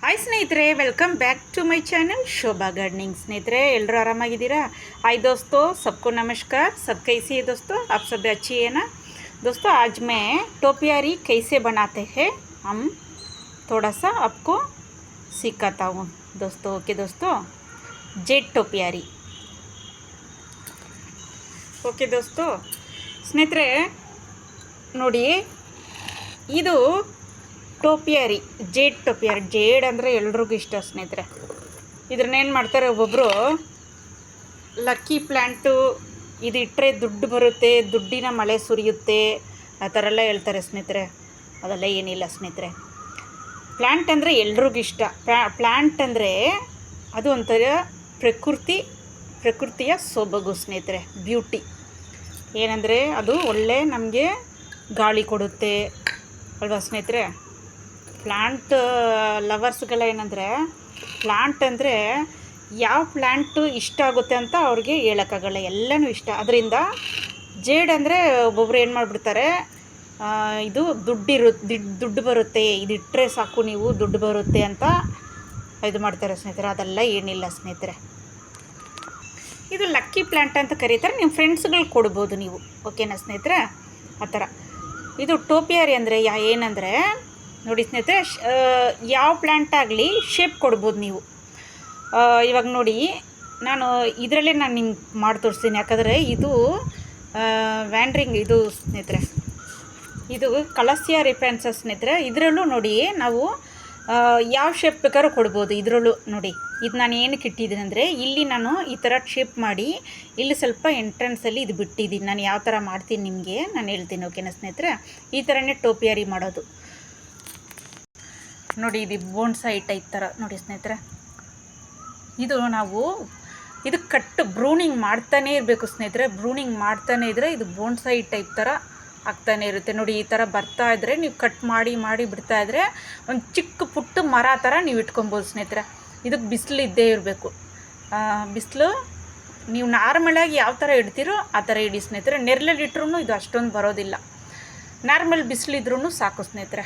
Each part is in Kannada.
ಹಾಯ್ ಸ್ನೇಹಿತರೆ, welcome back to my channel Shobha gardening. स्नेहितरे ಎಲ್ಲರೂ ಆರಾಮಾಗಿದ್ದೀರಾ? हाय दोस्तों, सबको नमस्कार। सब कैसे है दोस्तों? आप सब अच्छी है ना दोस्तों? आज मैं टोपियारी कैसे बनाते हैं हम थोड़ा सा आपको सिखाता हूँ दोस्तों। ओके दोस्तों, जेड टोपियारी। ओके दोस्तों, ಸ್ನೇಹಿತರೆ ನೋಡಿ, ಇದು ಟೋಪಿಯಾರಿ, ಜೇಡ್ ಟೋಪಿಯಾರಿ. ಜೇಡ್ ಅಂದರೆ ಎಲ್ರಿಗೂ ಇಷ್ಟ ಸ್ನೇಹಿತರೆ. ಇದ್ರನ್ನೇನು ಮಾಡ್ತಾರೆ, ಒಬ್ಬೊಬ್ಬರು ಲಕ್ಕಿ ಪ್ಲ್ಯಾಂಟು, ಇದು ಇಟ್ಟರೆ ದುಡ್ಡು ಬರುತ್ತೆ, ದುಡ್ಡಿನ ಮಳೆ ಸುರಿಯುತ್ತೆ, ಆ ಥರ ಎಲ್ಲ ಹೇಳ್ತಾರೆ ಸ್ನೇಹಿತರೆ. ಅದೆಲ್ಲ ಏನಿಲ್ಲ ಸ್ನೇಹಿತರೆ. ಪ್ಲ್ಯಾಂಟ್ ಅಂದರೆ ಎಲ್ರಿಗೂ ಇಷ್ಟ. ಪ್ಲ್ಯಾಂಟ್ ಅಂದರೆ ಅದು ಒಂಥರ ಪ್ರಕೃತಿಯ ಸೊಬಗು ಸ್ನೇಹಿತರೆ, ಬ್ಯೂಟಿ. ಏನಂದರೆ ಅದು ಒಳ್ಳೆ ನಮಗೆ ಗಾಳಿ ಕೊಡುತ್ತೆ ಅಲ್ವಾ ಸ್ನೇಹಿತರೆ. ಪ್ಲ್ಯಾಂಟ್ ಲವರ್ಸ್ಗಳ ಏನಂದರೆ, ಪ್ಲ್ಯಾಂಟ್ ಅಂದರೆ ಯಾವ ಪ್ಲ್ಯಾಂಟು ಇಷ್ಟ ಆಗುತ್ತೆ ಅಂತ ಅವ್ರಿಗೆ ಹೇಳೋಕ್ಕಾಗಲ್ಲ, ಎಲ್ಲನೂ ಇಷ್ಟ. ಅದರಿಂದ ಜೇಡ್ ಅಂದರೆ ಒಬ್ಬೊಬ್ರು ಏನು ಮಾಡಿಬಿಡ್ತಾರೆ, ಇದು ದುಡ್ಡು ಬರುತ್ತೆ, ಇದು ಇಟ್ಟರೆ ಸಾಕು ನೀವು ದುಡ್ಡು ಬರುತ್ತೆ ಅಂತ ಇದು ಮಾಡ್ತಾರೆ ಸ್ನೇಹಿತರೆ. ಅದೆಲ್ಲ ಏನಿಲ್ಲ ಸ್ನೇಹಿತರೆ. ಇದು ಲಕ್ಕಿ ಪ್ಲ್ಯಾಂಟ್ ಅಂತ ಕರೀತಾರೆ. ನಿಮ್ಮ ಫ್ರೆಂಡ್ಸ್ಗಳಿಗೆ ಕೊಡ್ಬೋದು ನೀವು, ಓಕೆನಾ ಸ್ನೇಹಿತರೆ. ಆ ಥರ ಇದು ಟೋಪಿಯಾರಿ ಅಂದರೆ ಏನಂದರೆ ನೋಡಿ ಸ್ನೇಹಿತರೆ, ಯಾವ ಪ್ಲ್ಯಾಂಟ್ ಆಗಲಿ ಶೇಪ್ ಕೊಡ್ಬೋದು ನೀವು. ಇವಾಗ ನೋಡಿ, ನಾನು ಇದರಲ್ಲೇ ನಿಮ್ಗೆ ಮಾಡಿ ತೋರಿಸ್ತೀನಿ. ಯಾಕಂದರೆ ಇದು ವ್ಯಾಂಡ್ರಿಂಗ್ ಇದು ಸ್ನೇಹಿತರೆ, ಇದು ಕಲಸಿಯಾ ರಿಫ್ರೆನ್ಸಸ್ ಸ್ನೇಹಿತರೆ. ಇದರಲ್ಲೂ ನೋಡಿ ನಾವು ಯಾವ ಶೇಪ್ ಬೇಕಾದ್ರೂ ಕೊಡ್ಬೋದು. ಇದರಲ್ಲೂ ನೋಡಿ, ಇದು ನಾನು ಏನಕ್ಕೆ ಇಟ್ಟಿದ್ದೀನಿ ಅಂದರೆ, ಇಲ್ಲಿ ನಾನು ಈ ಥರ ಶೇಪ್ ಮಾಡಿ ಇಲ್ಲಿ ಸ್ವಲ್ಪ ಎಂಟ್ರೆನ್ಸಲ್ಲಿ ಇದು ಬಿಟ್ಟಿದ್ದೀನಿ. ನಾನು ಯಾವ ಥರ ಮಾಡ್ತೀನಿ ನಿಮಗೆ ನಾನು ಹೇಳ್ತೀನಿ, ಓಕೆನಾ ಸ್ನೇಹಿತರೆ. ಈ ಥರನೇ ಟೋಪಿಯಾರಿ ಮಾಡೋದು ನೋಡಿ. ಇದು ಬೋನ್ಸಾಯಿ ಟೈಪ್ ಥರ ನೋಡಿ ಸ್ನೇಹಿತರೆ. ಇದು ನಾವು ಇದು ಬ್ರೂನಿಂಗ್ ಮಾಡ್ತಾನೇ ಇರಬೇಕು ಸ್ನೇಹಿತರೆ. ಬ್ರೂನಿಂಗ್ ಮಾಡ್ತಾನೇ ಇದ್ದರೆ ಇದು ಬೋನ್ಸಾಯಿ ಟೈಪ್ ಥರ ಆಗ್ತಾನೆ ಇರುತ್ತೆ ನೋಡಿ. ಈ ಥರ ಬರ್ತಾ ಇದ್ದರೆ ನೀವು ಕಟ್ ಮಾಡಿ ಬಿಡ್ತಾ ಇದ್ದರೆ ಒಂದು ಚಿಕ್ಕ ಪುಟ್ಟ ಮರ ಥರ ನೀವು ಇಟ್ಕೊಬೋದು ಸ್ನೇಹಿತರೆ. ಇದಕ್ಕೆ ಬಿಸಿಲು ಇದ್ದೇ ಇರಬೇಕು. ಬಿಸಿಲು ನೀವು ನಾರ್ಮಲಾಗಿ ಯಾವ ಥರ ಇಡ್ತೀರೋ ಆ ಥರ ಇಡಿ ಸ್ನೇಹಿತರೆ. ನೆರಳಲ್ಲಿ ಇಟ್ರೂ ಇದು ಅಷ್ಟೊಂದು ಬರೋದಿಲ್ಲ. ನಾರ್ಮಲ್ ಬಿಸಿಲಿದ್ರೂ ಸಾಕು ಸ್ನೇಹಿತರೆ.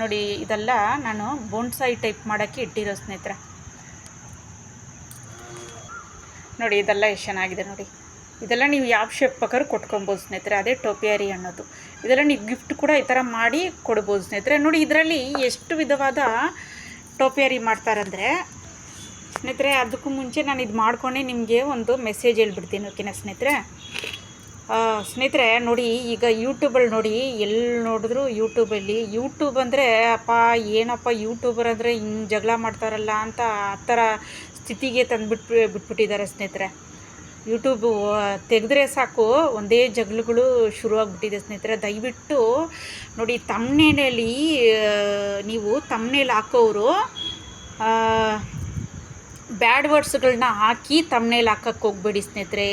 ನೋಡಿ, ಇದೆಲ್ಲ ನಾನು ಬೋನ್ಸಾಯಿ ಟೈಪ್ ಮಾಡೋಕ್ಕೆ ಇಟ್ಟಿರೋ ಸ್ನೇಹಿತರೆ. ನೋಡಿ, ಇದೆಲ್ಲ ಎಷ್ಟು ಚೆನ್ನಾಗಿದೆ ನೋಡಿ. ಇದೆಲ್ಲ ನೀವು ಯಾವ ಶೇಪ್ ಬೇಕಾದ್ರೂ ಕೊಟ್ಕೊಬೋದು ಸ್ನೇಹಿತರೆ. ಅದೇ ಟೋಪಿಯಾರಿ ಅನ್ನೋದು. ಇದೆಲ್ಲ ನೀವು ಗಿಫ್ಟ್ ಕೂಡ ಈ ಥರ ಮಾಡಿ ಕೊಡ್ಬೋದು ಸ್ನೇಹಿತರೆ. ನೋಡಿ, ಇದರಲ್ಲಿ ಎಷ್ಟು ವಿಧವಾದ ಟೋಪಿಯಾರಿ ಮಾಡ್ತಾರಂದರೆ ಸ್ನೇಹಿತರೆ, ಅದಕ್ಕೂ ಮುಂಚೆ ನಾನು ಇದು ಮಾಡ್ಕೊಂಡೆ ನಿಮಗೆ ಒಂದು ಮೆಸೇಜ್ ಹೇಳ್ಬಿಡ್ತೀನಿ, ಓಕೆನಾ ಸ್ನೇಹಿತರೆ. ಸ್ನೇಹಿತರೆ ನೋಡಿ, ಈಗ ಯೂಟ್ಯೂಬಲ್ಲಿ ನೋಡಿ, ಎಲ್ಲಿ ನೋಡಿದ್ರು ಯೂಟ್ಯೂಬ್ ಅಂದರೆ ಅಪ್ಪ ಏನಪ್ಪ ಯೂಟ್ಯೂಬರ್ ಅಂದರೆ ಹಿಂಗೆ ಜಗಳ ಮಾಡ್ತಾರಲ್ಲ ಅಂತ ಆ ಥರ ಸ್ಥಿತಿಗೆ ಬಿಟ್ಬಿಟ್ಟಿದ್ದಾರೆ ಸ್ನೇಹಿತರೆ. ಯೂಟ್ಯೂಬು ತೆಗೆದ್ರೆ ಸಾಕು ಒಂದೇ ಜಗಳಗಳು ಶುರುವಾಗ್ಬಿಟ್ಟಿದೆ ಸ್ನೇಹಿತರೆ. ದಯವಿಟ್ಟು ನೋಡಿ, ತಮ್ನೇಲಲ್ಲಿ ನೀವು ತಮ್ನೇಲ್ ಹಾಕೋರು ಬ್ಯಾಡ್ ವರ್ಡ್ಸ್ಗಳನ್ನ ಹಾಕಿ ತಮ್ನೇಲ್ ಹಾಕಕ್ಕೆ ಹೋಗ್ಬೇಡಿ ಸ್ನೇಹಿತರೆ.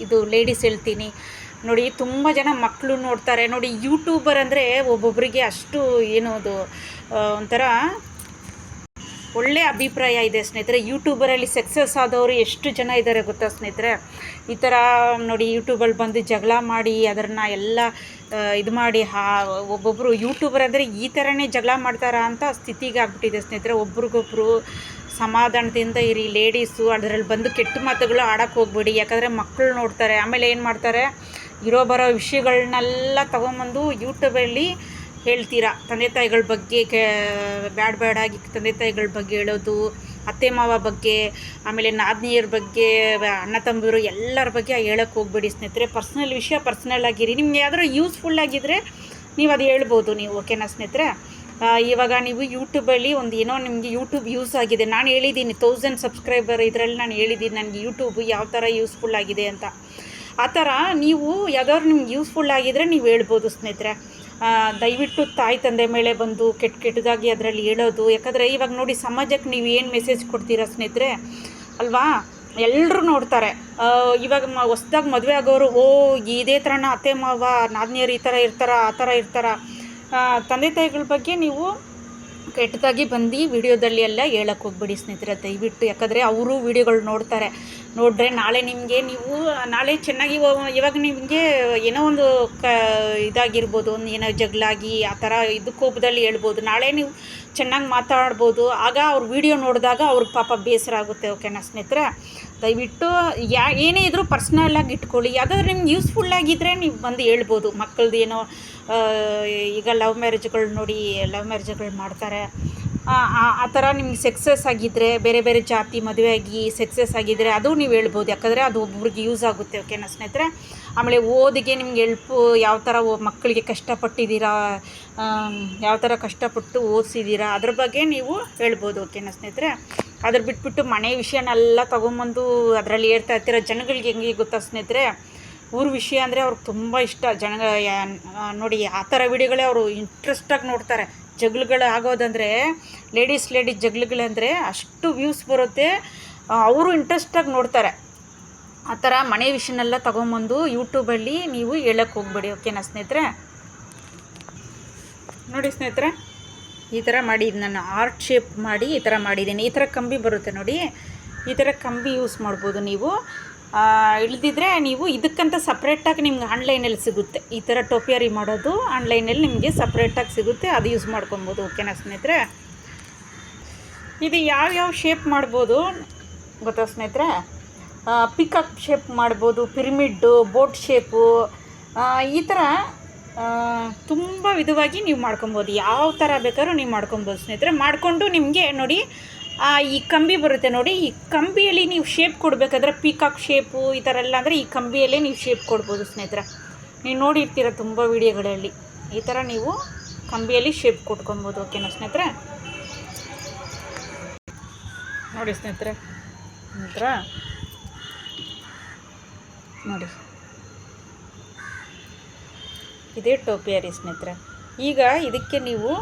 ಇದು ಲೇಡೀಸ್ ಹೇಳ್ತೀನಿ ನೋಡಿ, ತುಂಬ ಜನ ಮಕ್ಕಳು ನೋಡ್ತಾರೆ ನೋಡಿ. ಯೂಟ್ಯೂಬರ್ ಅಂದರೆ ಒಬ್ಬೊಬ್ಬರಿಗೆ ಅಷ್ಟು ಏನೋದು ಒಂಥರ ಒಳ್ಳೆಯ ಅಭಿಪ್ರಾಯ ಇದೆ ಸ್ನೇಹಿತರೆ. ಯೂಟ್ಯೂಬರಲ್ಲಿ ಸಕ್ಸಸ್ ಆದವರು ಎಷ್ಟು ಜನ ಇದ್ದಾರೆ ಗೊತ್ತಾ ಸ್ನೇಹಿತರೆ. ಈ ಥರ ನೋಡಿ, ಯೂಟ್ಯೂಬಲ್ಲಿ ಬಂದು ಜಗಳ ಮಾಡಿ ಅದನ್ನು ಎಲ್ಲ ಇದು ಮಾಡಿ ಒಬ್ಬೊಬ್ಬರು ಯೂಟ್ಯೂಬರ್ ಅಂದರೆ ಈ ಥರನೇ ಜಗಳ ಮಾಡ್ತಾರಾ ಅಂತ ಸ್ಥಿತಿಗೆ ಆಗ್ಬಿಟ್ಟಿದೆ ಸ್ನೇಹಿತರೆ. ಒಬ್ರಿಗೊಬ್ರು ಸಮಾಧಾನದಿಂದ ಇರಿ ಲೇಡೀಸು. ಅದರಲ್ಲಿ ಬಂದು ಕೆಟ್ಟ ಮಾತುಗಳು ಆಡೋಕ್ಕೆ ಹೋಗ್ಬೇಡಿ, ಯಾಕಂದರೆ ಮಕ್ಕಳು ನೋಡ್ತಾರೆ. ಆಮೇಲೆ ಏನು ಮಾಡ್ತಾರೆ, ಬರೋ ವಿಷಯಗಳನ್ನೆಲ್ಲ ತೊಗೊಂಬಂದು ಯೂಟ್ಯೂಬಲ್ಲಿ ಹೇಳ್ತೀರಾ. ತಂದೆ ತಾಯಿಗಳ ಬಗ್ಗೆ ಬ್ಯಾಡಾಗಿ ತಂದೆ ತಾಯಿಗಳ ಬಗ್ಗೆ ಹೇಳೋದು, ಅತ್ತೆ ಮಾವ ಬಗ್ಗೆ, ಆಮೇಲೆ ನಾದಿನಿಯರ ಬಗ್ಗೆ, ಅಣ್ಣ ತಮ್ಮರು ಎಲ್ಲರ ಬಗ್ಗೆ ಹೇಳೋಕ್ಕೆ ಹೋಗ್ಬೇಡಿ ಸ್ನೇಹಿತರೆ. ಪರ್ಸ್ನಲ್ ವಿಷಯ ಪರ್ಸ್ನಲ್ ಆಗಿರಿ. ನಿಮ್ಗೆ ಯಾವ್ದಾದ್ರು ಯೂಸ್ಫುಲ್ ಆಗಿದ್ದರೆ ನೀವು ಅದು ಹೇಳ್ಬೋದು ನೀವು, ಓಕೆನಾ ಸ್ನೇಹಿತರೆ. ಇವಾಗ ನೀವು ಯೂಟ್ಯೂಬಲ್ಲಿ ಒಂದು ಏನೋ ನಿಮಗೆ ಯೂಟ್ಯೂಬ್ ಯೂಸ್ ಆಗಿದೆ, ನಾನು ಹೇಳಿದ್ದೀನಿ 1000 ಸಬ್ಸ್ಕ್ರೈಬರ್ ಇದರಲ್ಲಿ ನಾನು ಹೇಳಿದ್ದೀನಿ ನನಗೆ ಯೂಟ್ಯೂಬ್ ಯಾವ ಥರ ಯೂಸ್ಫುಲ್ ಆಗಿದೆ ಅಂತ. ಆ ಥರ ನೀವು ಯಾವ್ದಾದ್ರು ನಿಮ್ಗೆ ಯೂಸ್ಫುಲ್ ಆಗಿದ್ದರೆ ನೀವು ಹೇಳ್ಬೋದು ಸ್ನೇಹಿತರೆ. ದಯವಿಟ್ಟು ತಾಯಿ ತಂದೆ ಮೇಲೆ ಬಂದು ಕೆಟ್ಟದಾಗಿ ಅದರಲ್ಲಿ ಹೇಳೋದು. ಯಾಕಂದರೆ ಇವಾಗ ನೋಡಿ, ಸಮಾಜಕ್ಕೆ ನೀವು ಏನು ಮೆಸೇಜ್ ಕೊಡ್ತೀರಾ ಸ್ನೇಹಿತರೆ ಅಲ್ವಾ, ಎಲ್ಲರೂ ನೋಡ್ತಾರೆ. ಇವಾಗ ಹೊಸ್ದಾಗಿ ಮದುವೆ ಆಗೋರು, ಇದೇ ಥರನ ಅತ್ತೆ ಮಾವ ನಾದಿನಿಯರು ಈ ಥರ ಇರ್ತಾರ, ಆ ಥರ ಇರ್ತಾರ. ತಂದೆ ತಾಯಿಗಳ ಬಗ್ಗೆ ನೀವು ಕೆಟ್ಟದಾಗಿ ಬಂದು ವಿಡಿಯೋದಲ್ಲಿ ಎಲ್ಲ ಹೇಳಕ್ಕೆ ಹೋಗ್ಬೇಡಿ ಸ್ನೇಹಿತರೆ ದಯವಿಟ್ಟು. ಯಾಕಂದರೆ ಅವರು ವಿಡಿಯೋಗಳು ನೋಡ್ತಾರೆ. ನೋಡ್ರೆ ನಾಳೆ ನಿಮಗೆ ನೀವು ನಾಳೆ ಚೆನ್ನಾಗಿ ಇವಾಗ ನಿಮಗೆ ಏನೋ ಒಂದು ಇದಾಗಿರ್ಬೋದು, ಒಂದು ಏನೋ ಜಗಳಾಗಿ ಆ ಥರ ಇದು ಕೋಪದಲ್ಲಿ ಹೇಳ್ಬೋದು. ನಾಳೆ ನೀವು ಚೆನ್ನಾಗಿ ಮಾತಾಡ್ಬೋದು. ಆಗ ಅವ್ರ ವಿಡಿಯೋ ನೋಡಿದಾಗ ಅವ್ರಿಗೆ ಪಾಪ ಬೇಸರ ಆಗುತ್ತೆ. ಓಕೆನಾ ಸ್ನೇಹಿತರೆ? ದಯವಿಟ್ಟು ಏನೇ ಇದ್ದರೂ ಪರ್ಸ್ನಲ್ಲಾಗಿ ಇಟ್ಕೊಳ್ಳಿ. ಯಾವುದಾದ್ರೂ ನಿಮ್ಗೆ ಯೂಸ್ಫುಲ್ಲಾಗಿದ್ದರೆ ನೀವು ಬಂದು ಹೇಳ್ಬೋದು. ಮಕ್ಕಳದ್ದು ಏನೋ ಈಗ ಲವ್ ಮ್ಯಾರೇಜ್ಗಳು ಮಾಡ್ತಾರೆ. ಆ ಥರ ನಿಮ್ಗೆ ಸಕ್ಸಸ್ ಆಗಿದ್ದರೆ, ಬೇರೆ ಬೇರೆ ಜಾತಿ ಮದುವೆ ಆಗಿ ಸಕ್ಸಸ್ ಆಗಿದ್ದರೆ ಅದು ನೀವು ಹೇಳ್ಬೋದು. ಯಾಕಂದರೆ ಅದು ಒಬ್ಬರಿಗೆ ಯೂಸ್ ಆಗುತ್ತೆ. ಓಕೆನಾ ಸ್ನೇಹಿತರೆ? ಆಮೇಲೆ ಓದಿಗೆ ನಿಮ್ಗೆ ಯಾವ ಥರ ಮಕ್ಕಳಿಗೆ ಕಷ್ಟಪಟ್ಟಿದ್ದೀರಾ, ಯಾವ ಥರ ಕಷ್ಟಪಟ್ಟು ಓದಿಸಿದ್ದೀರಾ, ಅದ್ರ ಬಗ್ಗೆ ನೀವು ಹೇಳ್ಬೋದು. ಓಕೆನಾ ಸ್ನೇಹಿತರೆ? ಅದ್ರ ಬಿಟ್ಬಿಟ್ಟು ಮನೆ ವಿಷಯನೆಲ್ಲ ತೊಗೊಂಬಂದು ಅದರಲ್ಲಿ ಹೇಳ್ತಾ ಇರ್ತೀರ. ಜನಗಳಿಗೆ ಹೆಂಗೆ ಗೊತ್ತಾ ಸ್ನೇಹಿತರೆ, ಊರ ವಿಷಯ ಅಂದರೆ ಅವ್ರಿಗೆ ತುಂಬ ಇಷ್ಟ. ನೋಡಿ ಆ ಥರ ವಿಡಿಯೋಗಳೇ ಅವರು ಇಂಟ್ರೆಸ್ಟಾಗಿ ನೋಡ್ತಾರೆ. ಜಗಳಗಳು ಆಗೋದಂದರೆ ಲೇಡೀಸ್ ಜಗಳಗಳಂದರೆ ಅಷ್ಟು ವ್ಯೂಸ್ ಬರುತ್ತೆ, ಅವರು ಇಂಟ್ರೆಸ್ಟಾಗಿ ನೋಡ್ತಾರೆ. ಆ ಥರ ಮನೆ ವಿಷಯನೆಲ್ಲ ತೊಗೊಂಬಂದು ಯೂಟ್ಯೂಬಲ್ಲಿ ನೀವು ಹೇಳಕ್ಕೆ ಹೋಗ್ಬೇಡಿ. ಓಕೆನಾ ಸ್ನೇಹಿತರೆ? ನೋಡಿ ಸ್ನೇಹಿತರೆ, ಈ ಥರ ಮಾಡಿದ್ದು ನಾನು ಆರ್ಟ್ ಶೇಪ್ ಮಾಡಿ ಈ ಥರ ಮಾಡಿದ್ದೀನಿ. ಈ ಥರ ಕಂಬಿ ಬರುತ್ತೆ ನೋಡಿ, ಈ ಥರ ಕಂಬಿ ಯೂಸ್ ಮಾಡ್ಬೋದು ನೀವು. ಇಳ್ದಿದ್ರೆ ನೀವು ಇದಕ್ಕಂತ ಸಪ್ರೇಟಾಗಿ ನಿಮ್ಗೆ ಆನ್ಲೈನಲ್ಲಿ ಸಿಗುತ್ತೆ. ಈ ಥರ ಟೋಪಿಯರಿ ಮಾಡೋದು ಆನ್ಲೈನಲ್ಲಿ ನಿಮಗೆ ಸಪ್ರೇಟಾಗಿ ಸಿಗುತ್ತೆ, ಅದು ಯೂಸ್ ಮಾಡ್ಕೊಬೋದು. ಓಕೆನಾ ಸ್ನೇಹಿತರೆ? ಇದು ಯಾವ್ಯಾವ ಶೇಪ್ ಮಾಡ್ಬೋದು ಗೊತ್ತಾ ಸ್ನೇಹಿತರೆ? ಪಿಕಾಕ್ ಶೇಪ್ ಮಾಡ್ಬೋದು, ಪಿರಮಿಡ್ಡು, ಬೋಟ್ ಶೇಪು, ಈ ಥರ ತುಂಬ ವಿಧವಾಗಿ ನೀವು ಮಾಡ್ಕೊಬೋದು. ಯಾವ ಥರ ಬೇಕಾದ್ರೂ ನೀವು ಮಾಡ್ಕೊಬೋದು ಸ್ನೇಹಿತರೆ. ಮಾಡಿಕೊಂಡು ನಿಮಗೆ ನೋಡಿ ಈ ಕಂಬಿ ಬರುತ್ತೆ ನೋಡಿ, ಈ ಕಂಬಿಯಲ್ಲಿ ನೀವು ಶೇಪ್ ಕೊಡಬೇಕಾದ್ರೆ ಪಿಕಾಕ್ ಶೇಪು ಈ ಥರ ಎಲ್ಲ ಅಂದರೆ ಈ ಕಂಬಿಯಲ್ಲೇ ನೀವು ಶೇಪ್ ಕೊಡ್ಬೋದು ಸ್ನೇಹಿತರೆ. ನೀವು ನೋಡಿರ್ತೀರ ತುಂಬ ವಿಡಿಯೋಗಳಲ್ಲಿ. ಈ ಥರ ನೀವು ಕಂಬಿಯಲ್ಲಿ ಶೇಪ್ ಕೊಟ್ಕೊಬೋದು. ಓಕೆನಾ ಸ್ನೇಹಿತರೆ? ನೋಡಿ ಸ್ನೇಹಿತರೆ, ಈ ಥರ ನೋಡಿ, ಇದೇ ಟೋಪಿಯರಿ ಸ್ನೇಹಿತರೆ. ಈಗ ಇದಕ್ಕೆ ನೀವು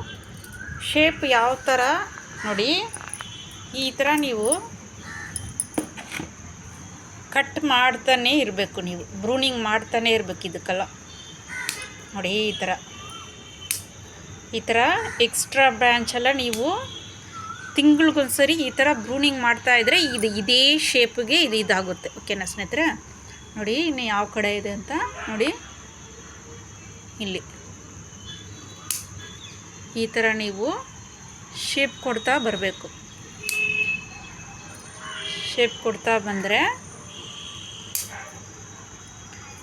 ಶೇಪ್ ಯಾವ ಥರ ನೋಡಿ, ಈ ಥರ ನೀವು ಕಟ್ ಮಾಡ್ತಾನೇ ಇರಬೇಕು, ನೀವು ಬ್ರೂನಿಂಗ್ ಮಾಡ್ತಾನೇ ಇರಬೇಕು ಇದಕ್ಕೆಲ್ಲ. ನೋಡಿ ಈ ಥರ ಎಕ್ಸ್ಟ್ರಾ ಬ್ರಾಂಚೆಲ್ಲ ನೀವು ತಿಂಗಳಿಗೊಂದ್ಸರಿ ಈ ಥರ ಬ್ರೂನಿಂಗ್ ಮಾಡ್ತಾಯಿದ್ರೆ ಇದೇ ಶೇಪ್ಗೆ ಇದಾಗುತ್ತೆ. ಓಕೆನಾ ಸ್ನೇಹಿತರೆ? ನೋಡಿ ಇನ್ನು ಯಾವ ಕಡೆ ಇದೆ ಅಂತ ನೋಡಿ, ಇಲ್ಲಿ ಈ ಥರ ನೀವು ಶೇಪ್ ಕೊಡ್ತಾ ಬರಬೇಕು. ಶೇಪ್ ಕೊಡ್ತಾ ಬಂದರೆ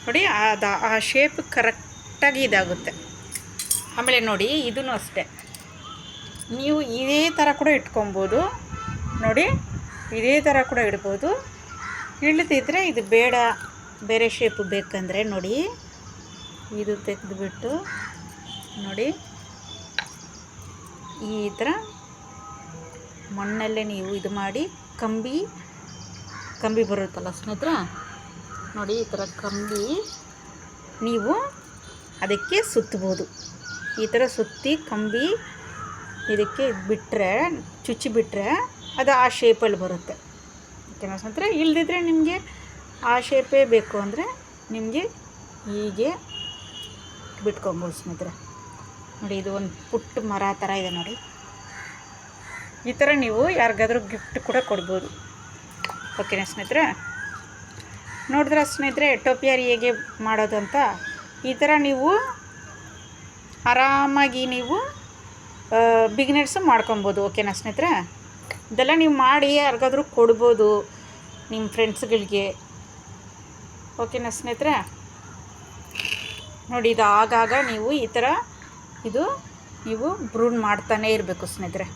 ನೋಡಿ ಆ ಶೇಪ್ ಕರೆಕ್ಟಾಗಿ ಇದಾಗುತ್ತೆ. ಆಮೇಲೆ ನೋಡಿ ಇದೂ ಅಷ್ಟೇ, ನೀವು ಇದೇ ಥರ ಕೂಡ ಇಟ್ಕೊಬೋದು. ನೋಡಿ ಇದೇ ಥರ ಕೂಡ ಇಡ್ಬೋದು. ಇಳ್ದಿದ್ರೆ ಇದು ಬೇಡ, ಬೇರೆ ಶೇಪು ಬೇಕಂದರೆ ನೋಡಿ ಇದು ತೆಗೆದುಬಿಟ್ಟು ನೋಡಿ ಈ ಥರ ಮಣ್ಣಲ್ಲೇ ನೀವು ಇದು ಮಾಡಿ ಕಂಬಿ ಬರುತ್ತಲ್ಲ ಸ್ನೇಹಿತರೆ, ನೋಡಿ ಈ ಥರ ಕಂಬಿ ನೀವು ಅದಕ್ಕೆ ಸುತ್ತಬೋದು. ಈ ಥರ ಸುತ್ತಿ ಕಂಬಿ ಇದಕ್ಕೆ ಬಿಟ್ಟರೆ, ಚುಚ್ಚಿಬಿಟ್ರೆ ಅದು ಆ ಶೇಪಲ್ಲಿ ಬರುತ್ತೆ. ಓಕೆನಾ ಸ್ನೇಹಿತರೆ? ಇಲ್ಲದಿದ್ದರೆ ನಿಮಗೆ ಆ ಶೇಪೇ ಬೇಕು ಅಂದರೆ ನಿಮಗೆ ಹೀಗೆ ಬಿಟ್ಕೊಬೋದು ಸ್ನೇಹಿತರೆ. ನೋಡಿ ಇದು ಒಂದು ಪುಟ್ಟ ಮರ ಥರ ಇದೆ ನೋಡಿ. ಈ ಥರ ನೀವು ಯಾರಿಗಾದ್ರೂ ಗಿಫ್ಟ್ ಕೂಡ ಕೊಡ್ಬೋದು. ಓಕೆನಾ ಸ್ನೇಹಿತರೆ? ನೋಡಿದ್ರೆ ಸ್ನೇಹಿತರೆ ಟೋಪಿಯರಿ ಹೇಗೆ ಮಾಡೋದು ಅಂತ. ಈ ಥರ ನೀವು ಆರಾಮಾಗಿ ನೀವು ಬಿಗಿನರ್ಸು ಮಾಡ್ಕೊಬೋದು. ಓಕೆನಾ ಸ್ನೇಹಿತರೆ? ಇದೆಲ್ಲ ನೀವು ಮಾಡಿ ಯಾರಿಗಾದ್ರೂ ಕೊಡ್ಬೋದು ನಿಮ್ಮ ಫ್ರೆಂಡ್ಸ್ಗಳಿಗೆ. ಓಕೆನಾ ಸ್ನೇಹಿತರೆ? ನೋಡಿ ಇದು ಆಗಾಗ ನೀವು ಈ ಥರ ನೀವು ಬ್ರೂನ್ ಮಾಡ್ತಾನೇ ಇರಬೇಕು ಸ್ನೇಹಿತರೆ.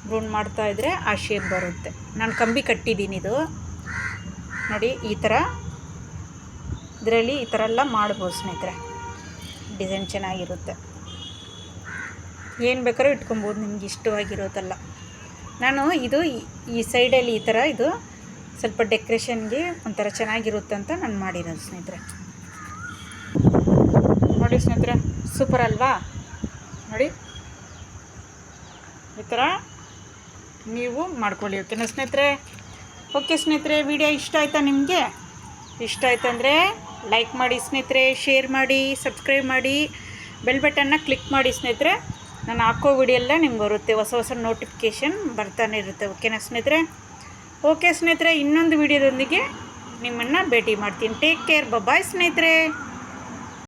ಬ್ರೂನ್ ಮಾಡ್ತಾಯಿದ್ರೆ ಆ ಶೇಪ್ ಬರುತ್ತೆ. ನಾನು ಕಂಬಿ ಕಟ್ಟಿದ್ದೀನಿ ಇದು ನೋಡಿ. ಈ ಥರ ಇದರಲ್ಲಿ ಈ ಥರ ಎಲ್ಲ ಮಾಡ್ಬೋದು ಸ್ನೇಹಿತರೆ. ಡಿಸೈನ್ ಚೆನ್ನಾಗಿರುತ್ತೆ. ಏನು ಬೇಕಾದ್ರೂ ಇಟ್ಕೊಬೋದು ನಿಮ್ಗೆ ಇಷ್ಟವಾಗಿರೋದಲ್ಲ. ನಾನು ಇದು ಈ ಸೈಡಲ್ಲಿ ಈ ಥರ ಇದು ಸ್ವಲ್ಪ ಡೆಕೋರೇಷನ್ಗೆ ಒಂಥರ ಚೆನ್ನಾಗಿರುತ್ತೆ ಅಂತ ನಾನು ಮಾಡಿರೋದು ಸ್ನೇಹಿತರೆ. ನೋಡಿ ಸ್ನೇಹಿತರೆ, ಸೂಪರ್ ಅಲ್ವಾ? ನೋಡಿ ಈ ಥರ ನೀವು ಮಾಡ್ಕೊಳ್ಳಿ. ಓಕೆನಾ ಸ್ನೇಹಿತರೆ? ಓಕೆ ಸ್ನೇಹಿತರೆ, ವಿಡಿಯೋ ಇಷ್ಟ ಆಯಿತಾ ನಿಮಗೆ? ಇಷ್ಟ ಆಯ್ತು ಅಂದರೆ ಲೈಕ್ ಮಾಡಿ ಸ್ನೇಹಿತರೆ, ಶೇರ್ ಮಾಡಿ, ಸಬ್ಸ್ಕ್ರೈಬ್ ಮಾಡಿ, ಬೆಲ್ ಬಟನ್ನ ಕ್ಲಿಕ್ ಮಾಡಿ ಸ್ನೇಹಿತರೆ. ನಾನು ಹಾಕೋ ವಿಡಿಯೋ ಎಲ್ಲ ನಿಮ್ಗೆ ಬರುತ್ತೆ, ಹೊಸ ನೋಟಿಫಿಕೇಷನ್ ಬರ್ತಾನೆ ಇರುತ್ತೆ. ಓಕೆನಾ ಸ್ನೇಹಿತರೆ? ಓಕೆ ಸ್ನೇಹಿತರೆ, ಇನ್ನೊಂದು ವಿಡಿಯೋದೊಂದಿಗೆ ನಿಮ್ಮನ್ನು ಭೇಟಿ ಮಾಡ್ತೀನಿ. ಟೇಕ್ ಕೇರ್, ಬಾಯ್ ಸ್ನೇಹಿತರೆ.